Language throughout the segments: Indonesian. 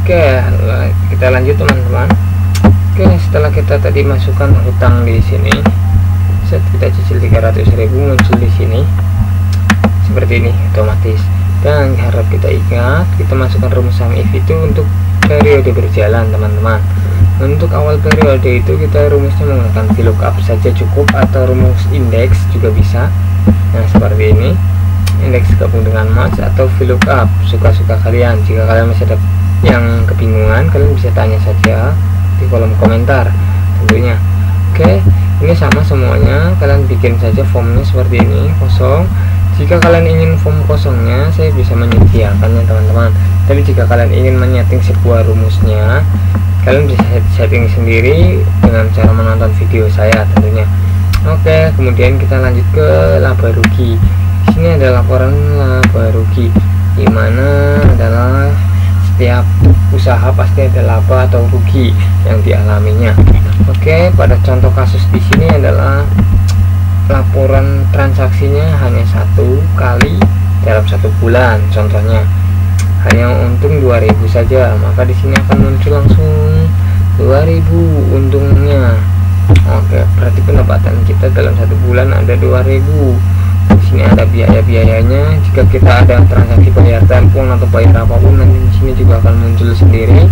Oke, kita lanjut teman-teman. Oke, setelah kita tadi masukkan hutang di sini, kita cicil 300.000, muncul di sini seperti ini otomatis. Dan harap kita ingat, kita masukkan rumus sum if itu untuk periode berjalan teman-teman. Untuk awal periode itu kita rumusnya menggunakan VLOOKUP saja cukup, atau rumus indeks juga bisa. Nah seperti ini, indeks gabung dengan match atau VLOOKUP, suka-suka kalian. Jika kalian masih ada yang kebingungan, kalian bisa tanya saja di kolom komentar tentunya. Oke, ini sama semuanya, kalian bikin saja formnya seperti ini, kosong. Jika kalian ingin form kosongnya, saya bisa menyediakannya teman-teman. Tapi jika kalian ingin menyeting sebuah rumusnya, kalian bisa setting sendiri dengan cara menonton video saya tentunya. Oke, kemudian kita lanjut ke laba rugi. Di sini ada laporan laba rugi, dimana adalah setiap usaha pasti ada laba atau rugi yang dialaminya. Oke, pada contoh kasus di sini adalah laporan transaksinya hanya 1 kali dalam 1 bulan, contohnya hanya untung 2.000 saja, maka di sini akan muncul langsung 2.000 untungnya. Oke, berarti pendapatan kita dalam 1 bulan ada 2.000. Di sini ada biaya-biayanya. Jika kita ada transaksi bayar telepon atau bayar apapun, nanti di sini juga akan muncul sendiri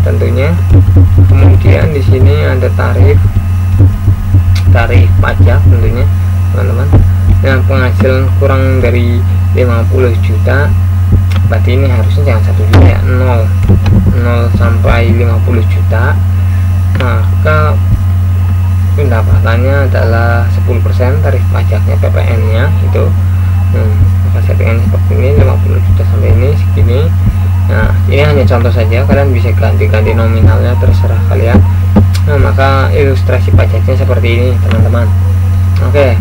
tentunya. Kemudian di sini ada tarif pajak tentunya teman-teman. Nah, penghasilan kurang dari 50 juta, berarti ini harusnya jangan 1 juta ya, 0 sampai 50 juta, maka pendapatannya adalah 10% tarif pajaknya, PPN nya itu. Maka settingannya seperti ini, 50 juta sampai ini segini. Nah, ini hanya contoh saja, kalian bisa ganti-ganti nominalnya, terserah kalian. Nah, maka ilustrasi pajaknya seperti ini teman-teman. Oke,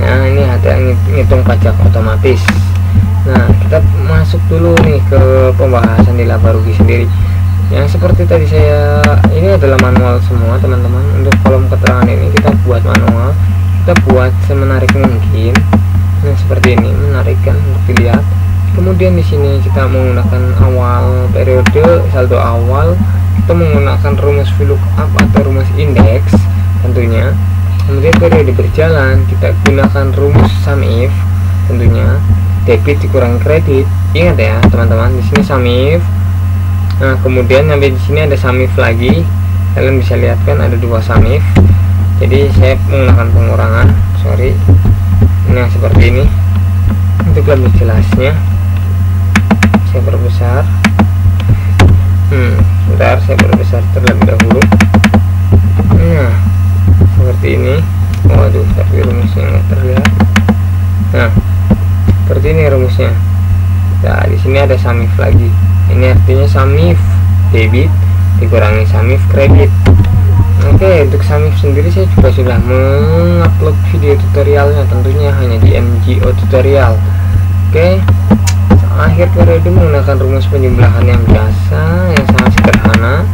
nah ini ada ngitung pajak otomatis. Nah, kita masuk dulu nih ke pembahasan di laba rugi sendiri. Yang seperti tadi ini adalah manual semua teman-teman. Untuk kolom keterangan ini kita buat manual, kita buat semenarik mungkin. Nah seperti ini, menarik kan untuk dilihat. Kemudian di sini kita menggunakan awal periode, saldo awal. Kita menggunakan rumus VLOOKUP atau rumus indeks tentunya. Kemudian periode berjalan, kita gunakan rumus sum if tentunya. Debit dikurangi kredit, ingat ya teman-teman, di sini sum if. Nah kemudian sampai di sini ada sum if lagi, kalian bisa lihat kan ada 2 sum if. Jadi saya menggunakan pengurangan, sorry. Nah seperti ini. Untuk lebih jelasnya saya perbesar. Bentar, saya perbesar terlebih dahulu. Nah seperti ini. Waduh, tapi rumusnya nggak terlihat. Nah seperti ini rumusnya. Nah di sini ada sum if lagi. Ini artinya sum if debit dikurangi sum if kredit. Oke, untuk sum if sendiri saya juga sudah mengupload video tutorialnya, tentunya hanya di MGO tutorial. Oke, akhir periode menggunakan rumus penjumlahan yang biasa, yang sangat sederhana.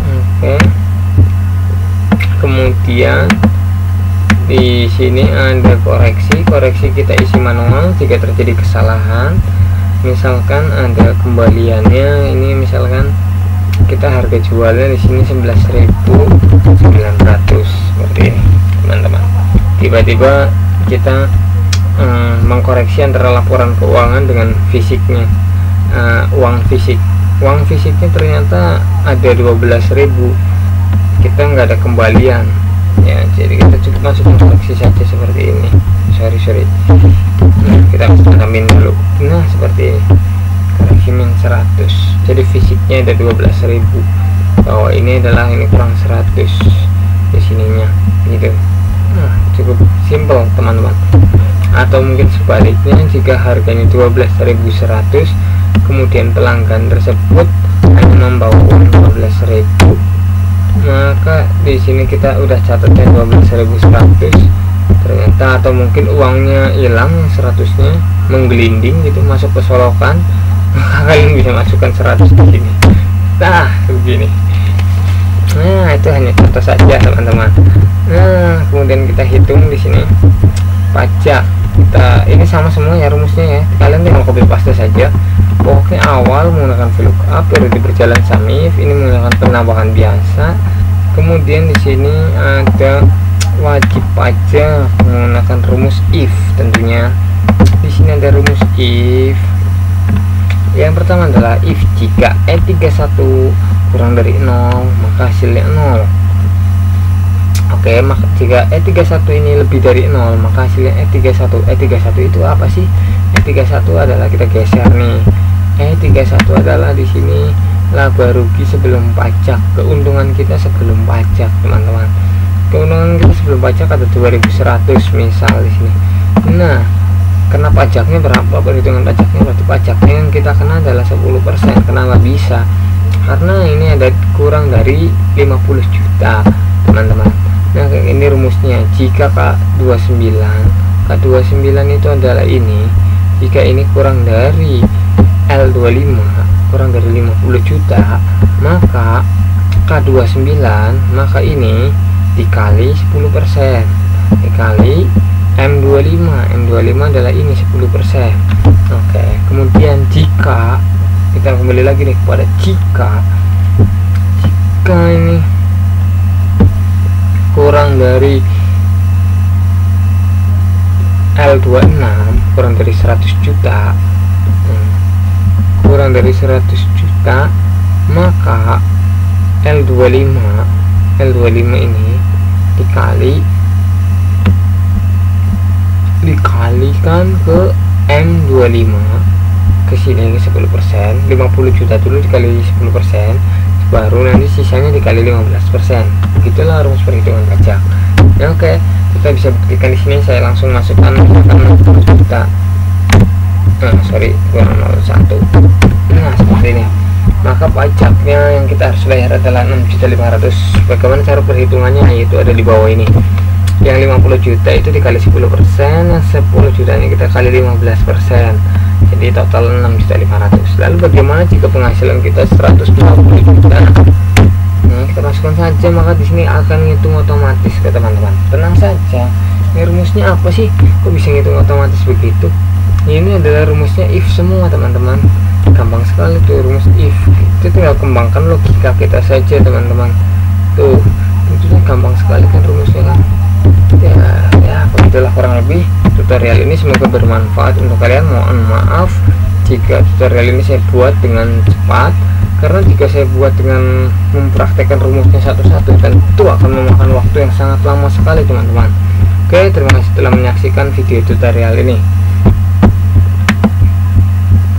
Oke, kemudian di sini ada koreksi kita isi manual jika terjadi kesalahan. Misalkan ada kembaliannya, ini misalkan kita harga jualnya di sini 11.900 seperti ini teman-teman. Tiba-tiba kita mengkoreksi antara laporan keuangan dengan fisiknya, uang fisiknya ternyata ada 12.000, kita nggak ada kembalian ya, jadi kita cukup masuk koreksi saja seperti ini. Sorry, kita tambahin dulu. Nah seperti ini, koreksi min 100, jadi fisiknya ada 12.000, bahwa ini kurang 100 di sininya gitu. Nah cukup simple teman-teman. Atau mungkin sebaliknya, jika harganya 12.100 kemudian pelanggan tersebut hanya membawa uang 12.000, maka di sini kita udah catatnya 12.100 ternyata, atau mungkin uangnya hilang 100-nya menggelinding gitu, masuk ke solokan, maka kalian bisa masukkan 100 di sini. Nah begini. Nah itu hanya contoh saja teman-teman. Nah kemudian kita hitung di sini pajak. kita ini sama semua ya rumusnya ya, kalian tinggal copy paste saja. Pokoknya awal menggunakan VLOOKUP, periode berjalan sum if, ini menggunakan penambahan biasa. Kemudian di sini ada wajib pajak menggunakan rumus if tentunya. Di sini ada rumus if. Yang pertama adalah if jika E31 kurang dari 0 maka hasilnya 0. Oke, maka jika E31 ini lebih dari 0 maka hasilnya E31. E31 itu apa sih? E31 adalah, kita geser nih. E31 adalah di sini laba rugi sebelum pajak, keuntungan kita sebelum pajak, teman-teman. Keuntungan kita sebelum pajak ada 2100 misal di sini. Nah, karena pajaknya berapa, perhitungan pajaknya berarti pajaknya yang kita kena adalah 10%. Kenapa bisa? Karena ini ada kurang dari 50 juta, teman-teman. Nah, ini rumusnya. Jika K29 itu adalah ini, jika ini kurang dari L25, kurang dari 50 juta, maka K29, maka ini dikali 10%, dikali M25 adalah ini 10%. Oke, kemudian jika kita kembali lagi nih kepada jika ini kurang dari L26, kurang dari 100 juta, kurang dari 100 juta, maka L25 ini dikalikan ke M25 ke sini 10%, 50 juta dulu dikali 10%, baru nanti sisanya dikali 15%. Begitulah rumus perhitungan pajak. Ya, oke, kita bisa buktikan di sini. Saya langsung masukkan 60 juta. Kurang 01. Nah, seperti ini. Maka pajaknya yang kita harus bayar adalah 6.500.000. Bagaimana cara perhitungannya? Yaitu ada di bawah ini. Yang 50 juta itu dikali 10%, yang 10 jutanya kita kali 15%. Jadi total 6.500.000. Lalu bagaimana jika penghasilan kita 120 juta? Nah, kita masukkan saja, maka di sini akan ngitung otomatis ke teman-teman. Tenang saja. Ini rumusnya apa sih? Kok bisa ngitung otomatis begitu? Ini adalah rumusnya if semua, teman-teman. Gampang sekali tuh rumus if. Kita tinggal kembangkan logika kita saja, teman-teman. Tuh, tentunya gampang sekali kan rumusnya kan. Ya begitulah kurang lebih tutorial ini, semoga bermanfaat untuk kalian. Mohon maaf jika tutorial ini saya buat dengan cepat, karena jika saya buat dengan mempraktekkan rumusnya satu-satu tentu akan memakan waktu yang sangat lama sekali, teman-teman. Oke, terima kasih telah menyaksikan video tutorial ini.